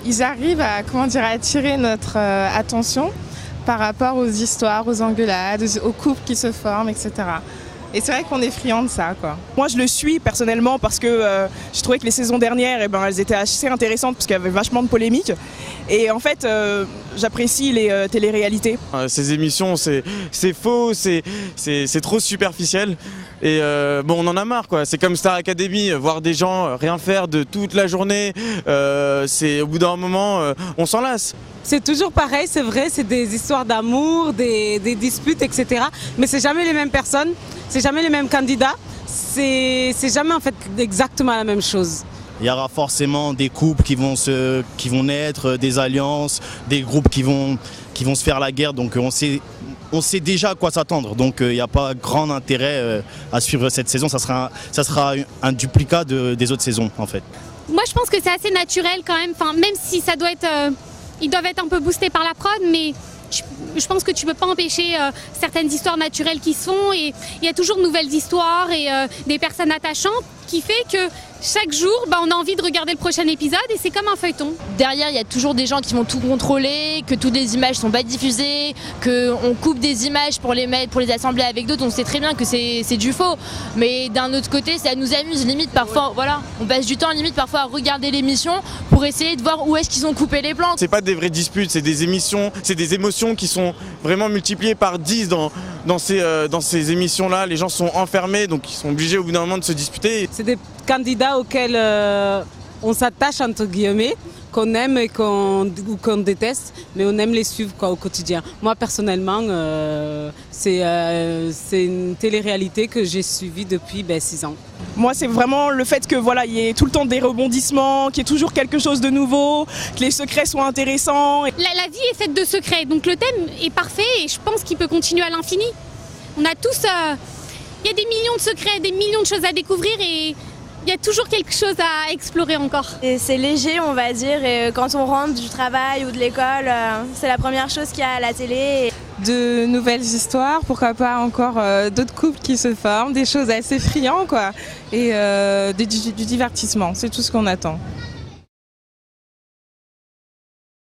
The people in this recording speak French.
Ils arrivent à, à attirer notre attention par rapport aux histoires, aux engueulades, aux couples qui se forment, etc. Et c'est vrai qu'on est friand de ça, quoi. Moi, je le suis personnellement parce que je trouvais que les saisons dernières, elles étaient assez intéressantes parce qu'il y avait vachement de polémiques. Et en fait, j'apprécie les téléréalités. Ces émissions, c'est faux, c'est trop superficiel. Et bon, on en a marre, quoi. C'est comme Star Academy, voir des gens rien faire de toute la journée. C'est au bout d'un moment, on s'en lasse. C'est toujours pareil, c'est vrai, c'est des histoires d'amour, des disputes, etc. Mais c'est jamais les mêmes personnes, c'est jamais les mêmes candidats, c'est jamais en fait exactement la même chose. Il y aura forcément des couples qui vont naître, des alliances, des groupes qui vont se faire la guerre. Donc on sait déjà à quoi s'attendre. Donc il n'y a pas grand intérêt à suivre cette saison. Ça sera un duplicat des autres saisons en fait. Moi je pense que c'est assez naturel quand même. Enfin, même si ça doit être, ils doivent être un peu boostés par la prod, mais je pense que tu ne peux pas empêcher certaines histoires naturelles qui se font. Et il y a toujours de nouvelles histoires et des personnes attachantes qui fait que chaque jour, on a envie de regarder le prochain épisode et c'est comme un feuilleton. Derrière, il y a toujours des gens qui vont tout contrôler, que toutes les images ne sont pas diffusées, qu'on coupe des images pour les mettre, pour les assembler avec d'autres. On sait très bien que c'est du faux. Mais d'un autre côté, ça nous amuse limite parfois. Voilà, on passe du temps limite parfois à regarder l'émission pour essayer de voir où est-ce qu'ils ont coupé les plans. C'est pas des vraies disputes, c'est des émissions, c'est des émotions qui sont vraiment multipliées par 10 dans ces émissions-là. Les gens sont enfermés, donc ils sont obligés au bout d'un moment de se disputer. C'est des candidats auxquels on s'attache entre guillemets, qu'on aime et qu'on déteste, mais on aime les suivre au quotidien. Moi personnellement, c'est une télé-réalité que j'ai suivie depuis 6 ans. Moi, c'est vraiment le fait que voilà, il y ait tout le temps des rebondissements, qu'il y ait toujours quelque chose de nouveau, que les secrets soient intéressants. La vie est faite de secrets, donc le thème est parfait et je pense qu'il peut continuer à l'infini. On a tous, il y a des millions de secrets, des millions de choses à découvrir et il y a toujours quelque chose à explorer encore. C'est léger, on va dire, et quand on rentre du travail ou de l'école, c'est la première chose qu'il y a à la télé. De nouvelles histoires, pourquoi pas encore d'autres couples qui se forment, des choses assez friands, quoi, et du divertissement, c'est tout ce qu'on attend.